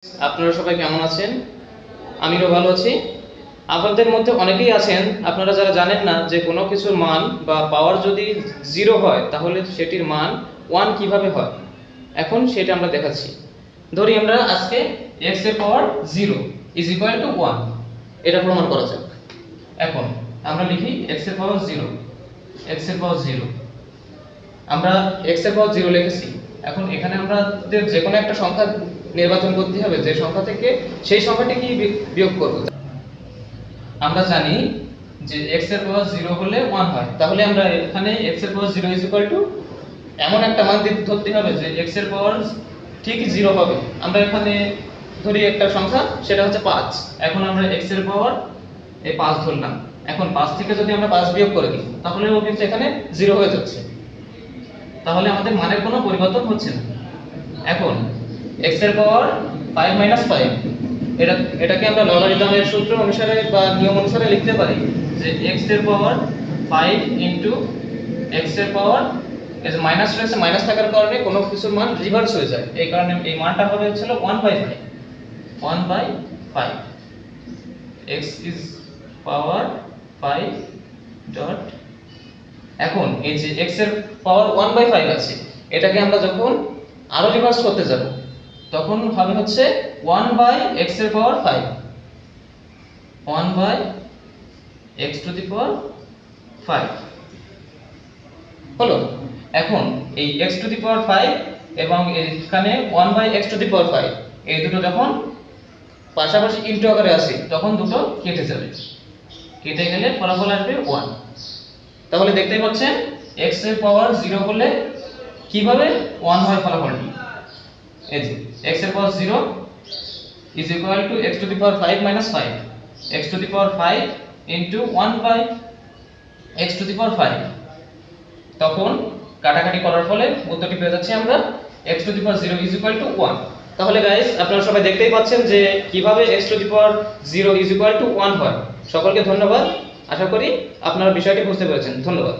আপনারা সবাই কেমন আছেন? আমিও ভালো আছি। আপনাদের মধ্যে অনেকেই আছেন আপনারা যারা জানেন না যে কোনো কিছুর মান বা পাওয়ার যদি 0 হয় তাহলে সেটির মান 1 কিভাবে হয়। এখন সেটা আমরা দেখাচ্ছি। ধরি আমরা আজকে x এর পাওয়ার 0 1 এটা প্রমাণ করা যাক। এখন আমরা লিখি x এর পাওয়ার 0 x এর পাওয়ার 0 আমরা x এর পাওয়ার 0 লিখেছি। এখন এখানে আমাদের যে কোনো একটা সংখ্যা নির্বাচন করতে হবে যে সংখ্যা থেকে সেই সংখ্যাটি কি বিয়োগ করব। আমরা জানি যে x এর পাওয়ার 0 হলে 1 হয়, তাহলে আমরা এখানে x এর পাওয়ার 0 এমন একটা মান ধরতে হবে যে x এর পাওয়ার ঠিক 0 হবে। আমরা এখানে ধরি একটা সংখ্যা, সেটা হচ্ছে 5। এখন আমরা x এর পাওয়ার এই 5 ধরলাম। এখন 5 থেকে যদি আমরা 5 বিয়োগ করে দিই তাহলে ও কিন্তু এখানে 0 হয়ে যাচ্ছে, তাহলে আমাদের মানের কোনো পরিবর্তন হচ্ছে না। এখন x এর পাওয়ার 5 - 5 এটাকে আমরা লগারিদমের সূত্র অনুসারে বা নিয়ম অনুসারে লিখতে পারি যে x এর পাওয়ার 5 x এর পাওয়ার এই যে মাইনাস রয়েছে, মাইনাস থাকার কারণে কোনো কিছুর মান রিভার্স হয়ে যায়, এই কারণে এই মানটা হবে হচ্ছে 1/5 x ইজ পাওয়ার 5 ডট। এখন এই যে x এর পাওয়ার 1/5 আছে, এটাকে আমরা যখন আরো রিভার্স করতে যাব তখন হবে হচ্ছে 1/x এর পাওয়ার 5 1/x টু দি পাওয়ার 5 হলো। এখন এই x টু দি পাওয়ার 5 এবং এখানে 1/x টু দি পাওয়ার 5 এই দুটো যখন পাশাপাশি ইনটু আকারে আসে তখন দুটো কেটে যাবে, কেটে গেলে ফলাফল আসবে 1। তাহলে দেখতেই পাচ্ছেন x এর পাওয়ার 0 হলে কিভাবে 1 হয় ফলাফলটি। এই যে x এর পাওয়ার 0 is equal to x to the power 5 minus 5 x to the power 5 into 1/x to the power 5। তখন কাটাকাটি করার ফলে উত্তরটি পেয়ে যাচ্ছি আমরা x to the power 0 is equal to 1। তাহলে গাইস আপনারা সবাই দেখতেই পাচ্ছেন যে কিভাবে x to the power 0 is equal to 1 হয়। সকলকে ধন্যবাদ, আশা করি আপনারা বিষয়টি বুঝতে পেরেছেন। ধন্যবাদ।